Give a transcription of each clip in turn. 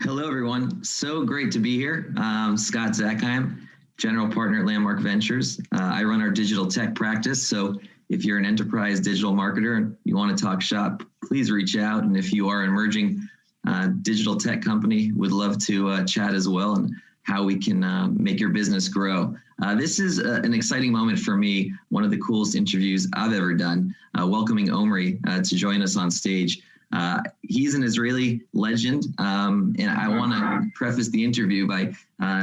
Hello, everyone. So great to be here. Scott Zakheim, General Partner at Landmark Ventures. I run our digital tech practice. So if you're an enterprise digital marketer and you want to talk shop, please reach out. And if you are an emerging digital tech company, would love to chat as well and how we can make your business grow. This is an exciting moment for me. One of the coolest interviews I've ever done, welcoming Omri to join us on stage. He's an Israeli legend, and I want to preface the interview by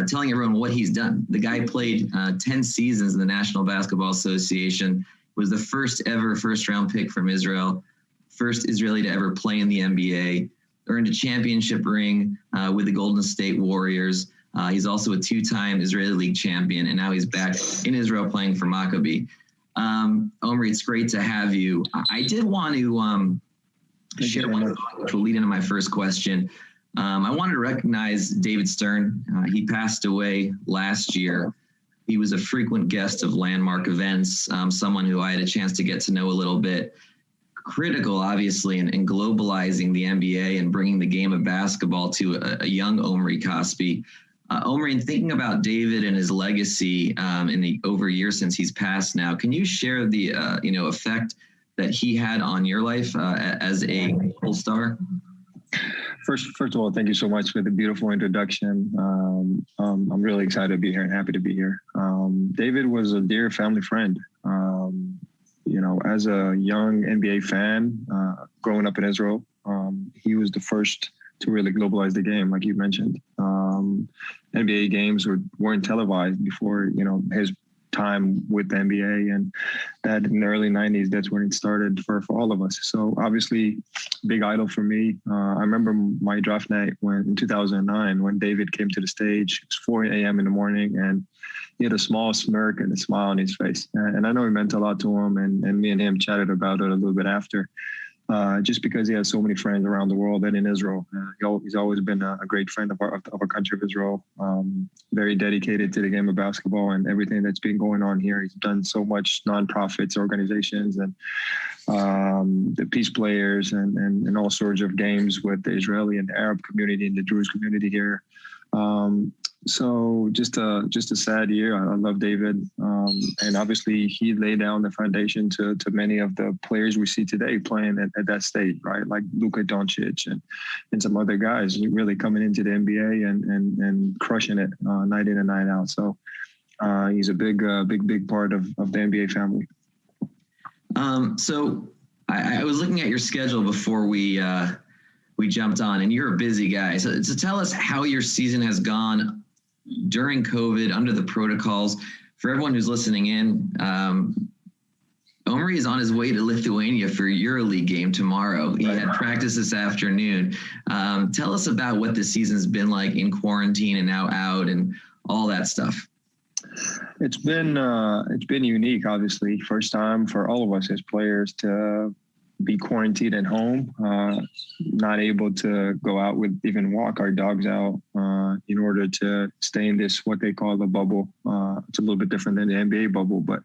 telling everyone what he's done. The guy played 10 seasons in the National Basketball Association, was the first ever first-round pick from Israel, first Israeli to ever play in the NBA, earned a championship ring with the Golden State Warriors. He's also a two-time Israeli League champion, and now he's back in Israel playing for Maccabi. Omri, it's great to have you. I did want to share one thought, which will lead into my first question. I wanted to recognize David Stern. He passed away last year. He was a frequent guest of Landmark events, someone who I had a chance to get to know a little bit. Critical, obviously, in globalizing the NBA and bringing the game of basketball to a young Omri Casspi. Omri, in thinking about David and his legacy in the over years since he's passed now, can you share the effect that he had on your life as a global star? First of all, thank you so much for the beautiful introduction. I'm really excited to be here and happy to be here. David was a dear family friend. As a young NBA fan, growing up in Israel, he was the first to really globalize the game, like you mentioned. NBA games weren't televised before, his time with the NBA, and that in the early 90s, that's when it started for all of us. So obviously, big idol for me. I remember my draft night in 2009 when David came to the stage. It was 4 a.m. in the morning, and he had a small smirk and a smile on his face. And I know it meant a lot to him, and me and him chatted about it a little bit after. Just because he has so many friends around the world and in Israel. He's always been a great friend of our country of Israel, very dedicated to the game of basketball and everything that's been going on here. He's done so much nonprofits, organizations, and the peace players and all sorts of games with the Israeli and the Arab community and the Jewish community here. So just a sad year. I love David. And obviously he laid down the foundation to many of the players we see today playing at that stage, right? Like Luka Doncic and some other guys really coming into the NBA and crushing it night in and night out. So he's a big part of the NBA family. So I was looking at your schedule before we jumped on, and you're a busy guy. So tell us how your season has gone during COVID, under the protocols. For everyone who's listening in, Omri is on his way to Lithuania for a EuroLeague game tomorrow. He had practice this afternoon. Tell us about what the season's been like in quarantine and now out and all that stuff. It's been unique, obviously. First time for all of us as players to be quarantined at home, not able to go out even walk our dogs out in order to stay in this, what they call the bubble. It's a little bit different than the NBA bubble, but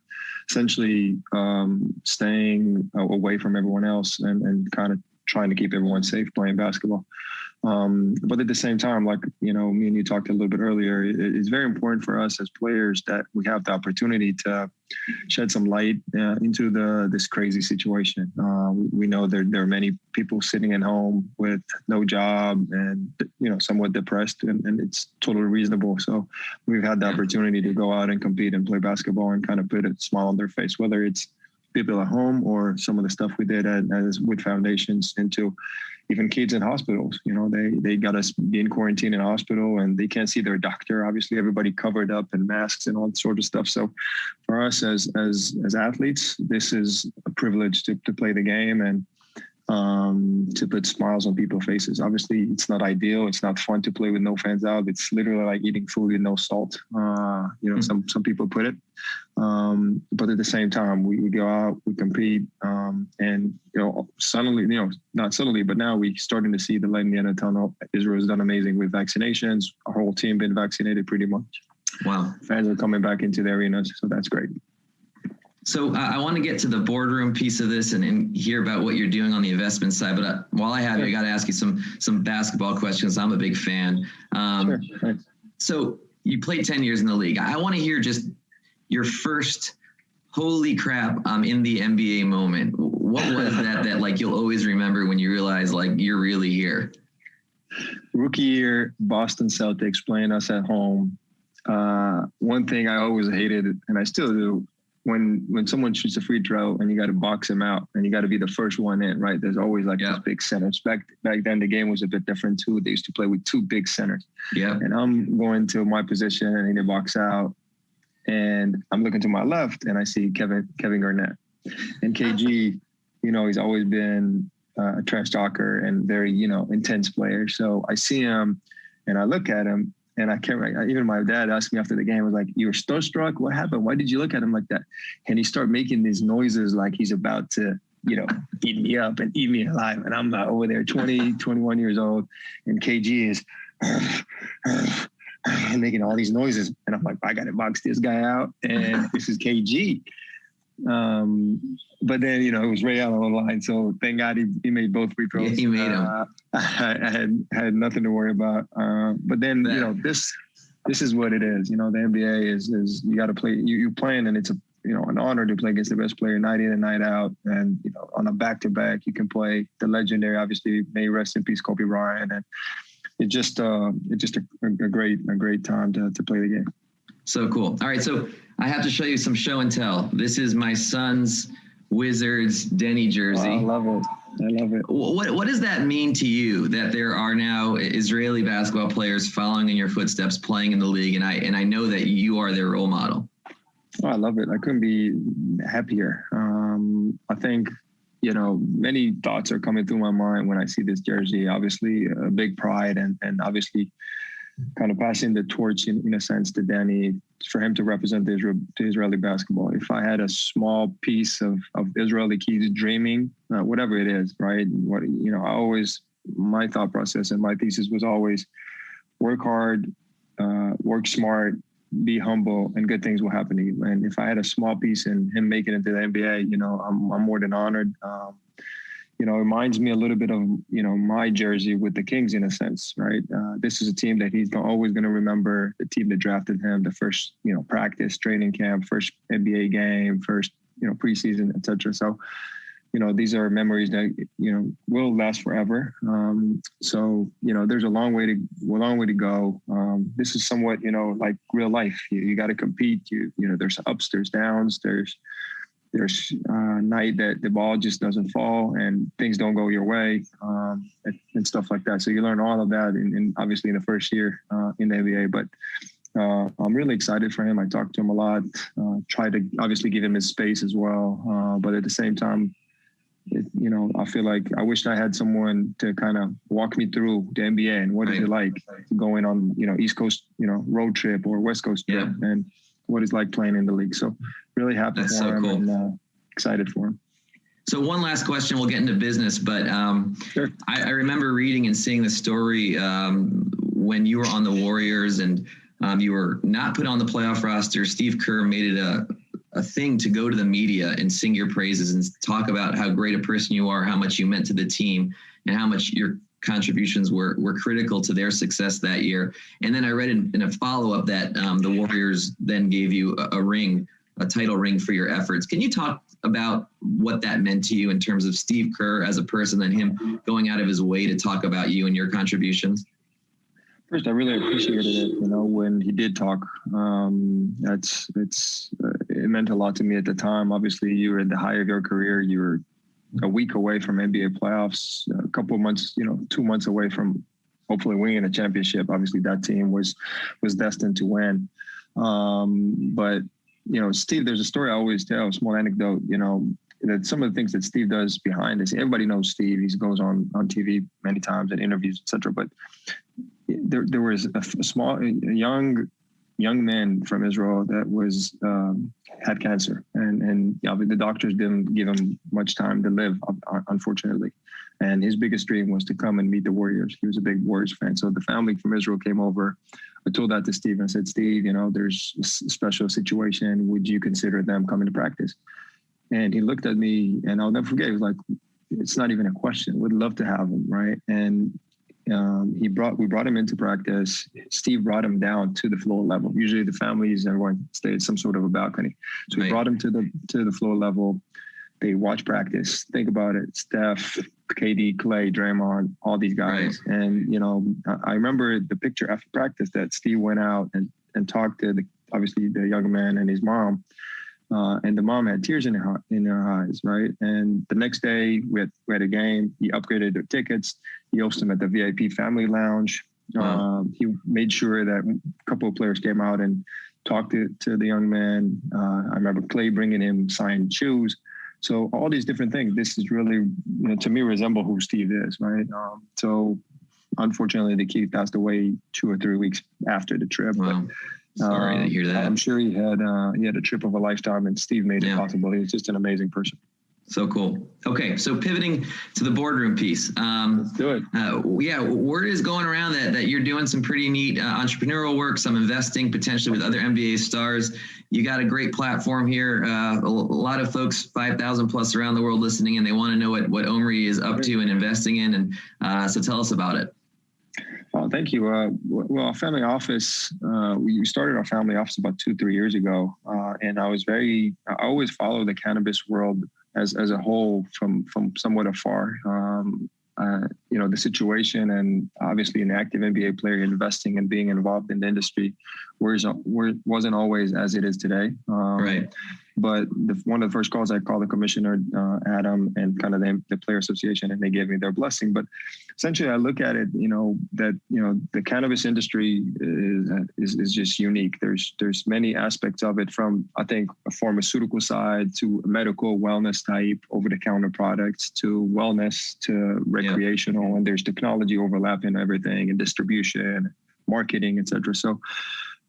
essentially staying away from everyone else and kind of trying to keep everyone safe playing basketball. But at the same time, like, me and you talked a little bit earlier, it's very important for us as players that we have the opportunity to shed some light into this crazy situation. We know there are many people sitting at home with no job and, somewhat depressed, and it's totally reasonable. So we've had the opportunity to go out and compete and play basketball and kind of put a smile on their face, whether it's people at home or some of the stuff we did with foundations into even kids in hospitals. They got us in quarantine in a hospital and they can't see their doctor. Obviously, everybody covered up in masks and all sort of stuff. So for us as athletes, this is a privilege to play the game and to put smiles on people's faces. Obviously, it's not ideal. It's not fun to play with no fans out. It's literally like eating food with no salt. Some people put it. But at the same time, we go out, we compete, and suddenly, not suddenly, but now we're starting to see the light in the end of the tunnel. Israel's done amazing with vaccinations. Our whole team been vaccinated pretty much. Wow. Fans are coming back into the arenas, so that's great. So I want to get to the boardroom piece of this and hear about what you're doing on the investment side. But while I have you, I got to ask you some basketball questions. I'm a big fan. Sure. Thanks. So you played 10 years in the league. I want to hear just your first holy crap, I'm in the NBA moment. What was that like you'll always remember when you realize like you're really here? Rookie year, Boston Celtics playing us at home. One thing I always hated, and I still do, when someone shoots a free throw and you got to box him out and you got to be the first one in, right? There's always like this big centers. Back then, the game was a bit different too. They used to play with two big centers. Yeah. And I'm going to my position and they box out, and I'm looking to my left and I see Kevin Garnett. And KG, you know, he's always been a trash talker and very, you know, intense player. So I see him and I look at him. And I can't, even my dad asked me after the game, was like, you were starstruck? What happened? Why did you look at him like that? And he started making these noises like he's about to, you know, eat me up and eat me alive. And I'm over there 20, 21 years old. And KG is and making all these noises. And I'm like, I got to box this guy out. And this is KG. But then, you know, it was Ray Allen on the line. So thank God he made both free throws. Yeah, he made them. I had nothing to worry about. But then, you know, this is what it is. You know, the NBA is you got to play. You're playing, and it's an honor to play against the best player night in and night out. And you know, on a back-to-back, you can play the legendary. Obviously, may rest in peace, Kobe Bryant. And it's just a great time to play the game. So cool. All right, so I have to show you some show and tell. This is my son's Wizards Denny jersey. Oh, I love it. What does that mean to you that there are now Israeli basketball players following in your footsteps, playing in the league, and I know that you are their role model? Oh, I love it. I couldn't be happier. I think, you know, many thoughts are coming through my mind when I see this jersey. Obviously, a big pride and obviously kind of passing the torch in a sense to Danny, for him to represent the Israeli basketball. If I had a small piece of Israeli kids dreaming, whatever it is, right? My thought process and my thesis was always work hard, work smart, be humble, and good things will happen to you. And if I had a small piece in him making it to the NBA, you know, I'm more than honored. You know, it reminds me a little bit of, you know, my jersey with the Kings in a sense, right? This is a team that he's always going to remember, the team that drafted him, the first, you know, practice, training camp, first NBA game, first, you know, preseason, et cetera. So, you know, these are memories that, you know, will last forever. So, you know, there's a long way to go. This is somewhat, you know, like real life. You got to compete. You know, there's ups, there's downs, there's night that the ball just doesn't fall and things don't go your way, and stuff like that. So you learn all of that in obviously in the first year in the NBA. But I'm really excited for him. I talk to him a lot, try to obviously give him his space as well. But at the same time, you know, I feel like I wish I had someone to kind of walk me through the NBA and what is it like going on, you know, East Coast, you know, road trip or West Coast trip, and what it's like playing in the league. So really happy for him and excited for him. So one last question, we'll get into business, but sure. I remember reading and seeing the story when you were on the Warriors and you were not put on the playoff roster. Steve Kerr made it a thing to go to the media and sing your praises and talk about how great a person you are, how much you meant to the team, and how much your contributions were critical to their success that year. And then I read in a follow-up that the Warriors then gave you a title ring for your efforts. Can you talk about what that meant to you in terms of Steve Kerr as a person and him going out of his way to talk about you and your contributions? First, I really appreciated it. You know, when he did talk, it meant a lot to me at the time. Obviously, you were at the height of your career. You were a week away from NBA playoffs, a couple of months, you know, 2 months away from hopefully winning a championship. Obviously, that team was destined to win. But, you know, Steve, there's a story I always tell, a small anecdote, you know, that some of the things that Steve does behind this, everybody knows Steve. He goes on TV many times in interviews, et cetera. But there was a young man from Israel that was had cancer, and the doctors didn't give him much time to live, unfortunately. And his biggest dream was to come and meet the Warriors. He was a big Warriors fan. So the family from Israel came over I told that to Steve. I said, Steve, there's a special situation. Would you consider them coming to practice? And he looked at me, and I'll never forget. He was like, it's not even a question. We'd love to have him, right? And we brought him into practice. Steve brought him down to the floor level. Usually the families, everyone stay at some sort of a balcony. So we brought him to the floor level. They watch practice. Think about it. Steph, KD, Clay, Draymond, all these guys. Right. And, I remember the picture after practice that Steve went out and talked to obviously the young man and his mom. And the mom had tears in her eyes, right? And the next day we had a game. He upgraded their tickets. He hosted them at the VIP family lounge. Wow. He made sure that a couple of players came out and talked to the young man. I remember Clay bringing him signed shoes. So all these different things. This is really, to me, resemble who Steve is, right? So unfortunately, the kid passed away 2 or 3 weeks after the trip. Wow. But, sorry to hear that. I'm sure he had a trip of a lifetime, and Steve made it possible. He was just an amazing person. So cool. Okay, so pivoting to the boardroom piece. Let's do it. Word is going around that you're doing some pretty neat entrepreneurial work, some investing potentially with other NBA stars. You got a great platform here. A lot of folks, 5,000 plus around the world listening, and they want to know what Omri is up to and investing in. And so tell us about it. Oh, thank you. Well, our family office, we started our family office about 2-3 years ago. And I always follow the cannabis world as a whole from somewhat afar. The situation, and obviously an active NBA player investing and being involved in the industry wasn't always as it is today. Right. But one of the first calls, I called the commissioner, Adam, and kind of the player association, and they gave me their blessing. But essentially, I look at it, that the cannabis industry is just unique. There's many aspects of it, from I think a pharmaceutical side to medical wellness type over-the-counter products to wellness to recreational, and there's technology overlap in everything, and distribution, marketing, etc. So.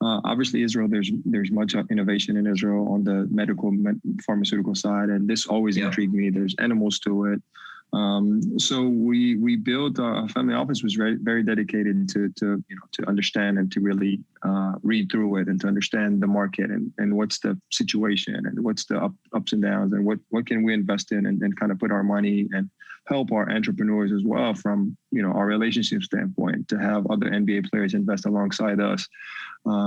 Obviously, Israel, there's much innovation in Israel on the medical pharmaceutical side, and this always intrigued me. There's animals to it. So we built our family office was very, very dedicated to understand and to really read through it and to understand the market and what's the situation and what's the ups and downs and what can we invest in and kind of put our money and help our entrepreneurs as well from our relationship standpoint to have other NBA players invest alongside us.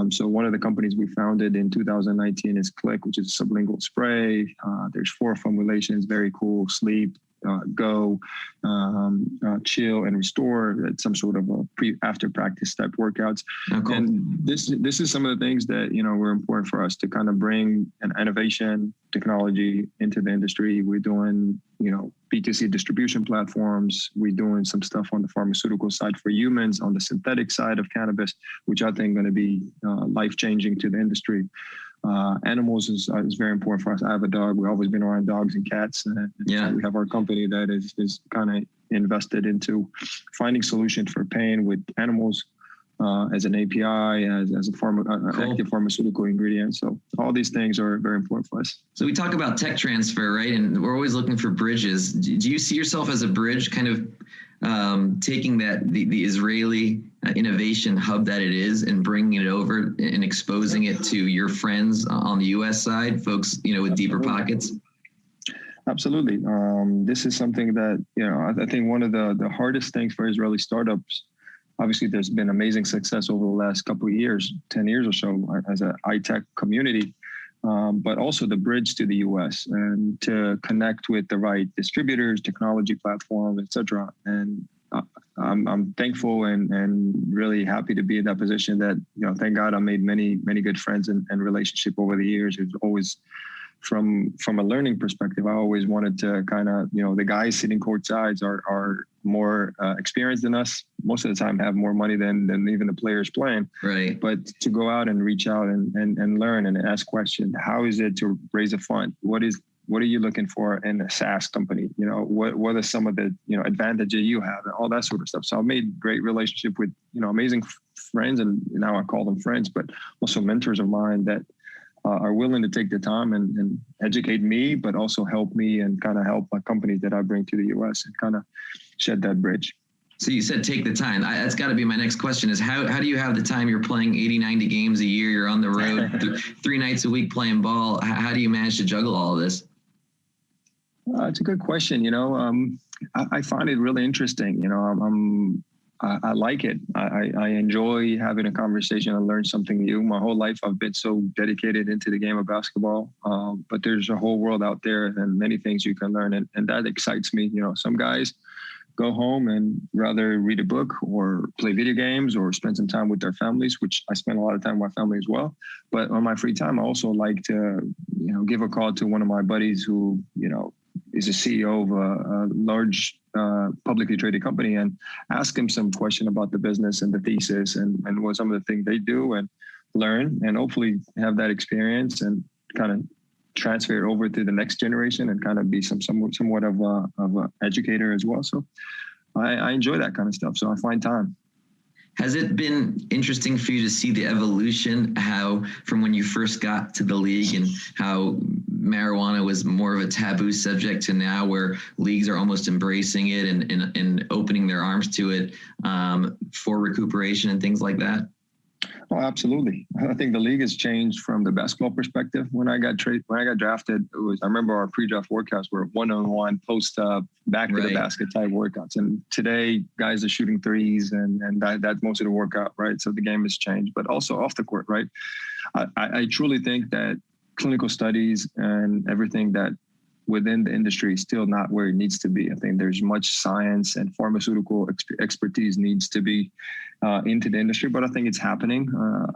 So one of the companies we founded in 2019 is Click, which is a sublingual spray. There's 4 formulations, very cool, sleep, go, chill, and restore. It's some sort of a after practice type workouts. Oh, cool. And this is some of the things that were important for us to kind of bring an innovation technology into the industry. We're doing B2C distribution platforms. We're doing some stuff on the pharmaceutical side for humans, on the synthetic side of cannabis, which I think going to be life changing to the industry. Animals is very important for us. I have a dog. We've always been around dogs and cats. And so we have our company that is kind of invested into finding solutions for pain with animals as an API, as a active pharmaceutical ingredient. So all these things are very important for us. So we talk about tech transfer, right? And we're always looking for bridges. Do you see yourself as a bridge, kind of taking the Israeli innovation hub that it is and bringing it over and exposing it to your friends on the U.S. side, folks, with deeper pockets? Absolutely. This is something that, I think one of the hardest things for Israeli startups, obviously there's been amazing success over the last couple of years, 10 years or so as a high-tech community, but also the bridge to the U.S. and to connect with the right distributors, technology platforms, et cetera. And I'm thankful and really happy to be in that position that, thank God I made many, many good friends and relationship over the years. It's always from a learning perspective, I always wanted to kind of, the guys sitting courtsides are more experienced than us. Most of the time have more money than even the players playing. Right. But to go out and reach out and learn and ask questions. How is it to raise a fund? What are you looking for in a SaaS company? What are some of the, advantages you have and all that sort of stuff. So I made great relationship with, amazing friends, and now I call them friends, but also mentors of mine that are willing to take the time and educate me, but also help me and kind of help my companies that I bring to the U.S. and kind of shed that bridge. So you said take the time. That's got to be my next question is how do you have the time? You're playing 80, 90 games a year. You're on the road 3 nights a week playing ball. How do you manage to juggle all of this? It's a good question. I find it really interesting. I like it. I enjoy having a conversation and learn something new. My whole life, I've been so dedicated into the game of basketball. But there's a whole world out there and many things you can learn. And that excites me. Some guys go home and rather read a book or play video games or spend some time with their families, which I spend a lot of time with my family as well. But on my free time, I also like to, give a call to one of my buddies who, is a CEO of a large publicly traded company and ask him some question about the business and the thesis and what some of the things they do and learn and hopefully have that experience and kind of transfer it over to the next generation and kind of be somewhat of an educator as well. So I enjoy that kind of stuff. So I find time. Has it been interesting for you to see the evolution, how from when you first got to the league and how marijuana was more of a taboo subject to now where leagues are almost embracing it and opening their arms to it for recuperation and things like that? Oh, absolutely. I think the league has changed from the basketball perspective. When I got drafted, I remember our pre-draft workouts were one-on-one, post-up, back to the basket type workouts. And today, guys are shooting threes, and that's most of the workout, right? So the game has changed, but also off the court, right? I truly think that clinical studies and everything that within the industry is still not where it needs to be. I think there's much science and pharmaceutical expertise needs to be into the industry, but I think it's happening.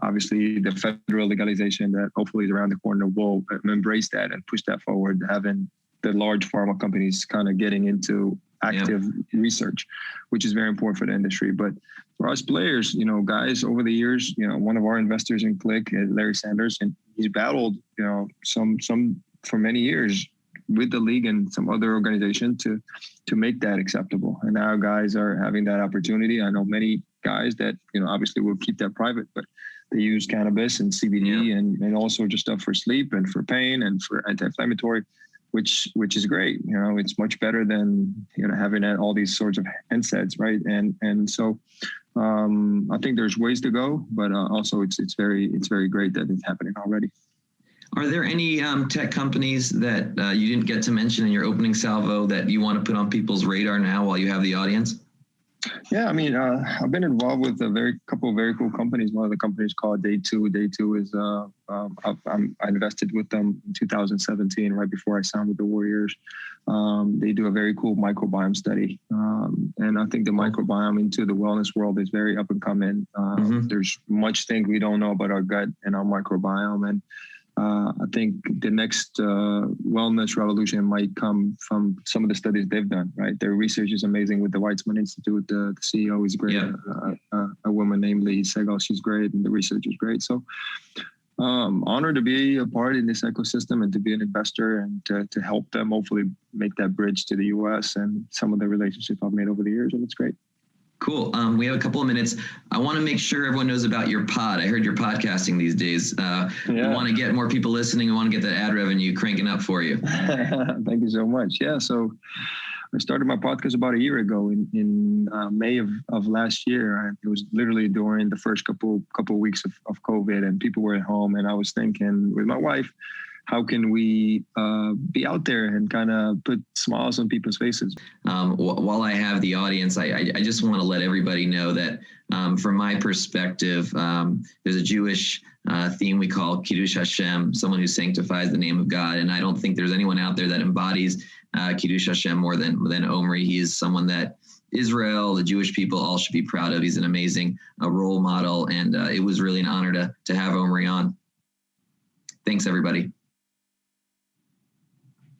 Obviously, the federal legalization that hopefully is around the corner will embrace that and push that forward, having the large pharma companies kind of getting into active research, which is very important for the industry. But for us players, guys over the years, one of our investors in Click, Larry Sanders, and he's battled, some for many years with the league and some other organization to make that acceptable. And now guys are having that opportunity. I know many guys that, obviously will keep that private, but they use cannabis and CBD and all sorts of stuff for sleep and for pain and for anti-inflammatory, which is great. It's much better than, having all these sorts of NSAIDs, right? And so I think there's ways to go, but also it's very great that it's happening already. Are there any tech companies that you didn't get to mention in your opening salvo that you want to put on people's radar now while you have the audience? Yeah, I've been involved with a couple of very cool companies. One of the companies called Day 2. Day 2 is I invested with them in 2017, right before I signed with the Warriors. They do a very cool microbiome study, and I think the microbiome into the wellness world is very up and coming. There's much things we don't know about our gut and our microbiome, and I think the next wellness revolution might come from some of the studies they've done, right? Their research is amazing with the Weizmann Institute. The CEO is great. A woman named Lee Segal, she's great, and the research is great. So honored to be a part in this ecosystem and to be an investor and to help them hopefully make that bridge to the U.S. and some of the relationships I've made over the years, and it's great. Cool. We have a couple of minutes. I want to make sure everyone knows about your pod. I heard you're podcasting these days. We want to get more people listening. We want to get that ad revenue cranking up for you. Thank you so much. Yeah. So I started my podcast about a year ago in May of last year. It was literally during the first couple weeks of COVID, and people were at home. And I was thinking with my wife, how can we be out there and kind of put smiles on people's faces? While I have the audience, I just want to let everybody know that from my perspective, there's a Jewish theme we call Kiddush Hashem, someone who sanctifies the name of God. And I don't think there's anyone out there that embodies Kiddush Hashem more than Omri. He is someone that Israel, the Jewish people, all should be proud of. He's an amazing role model. And it was really an honor to have Omri on. Thanks, everybody.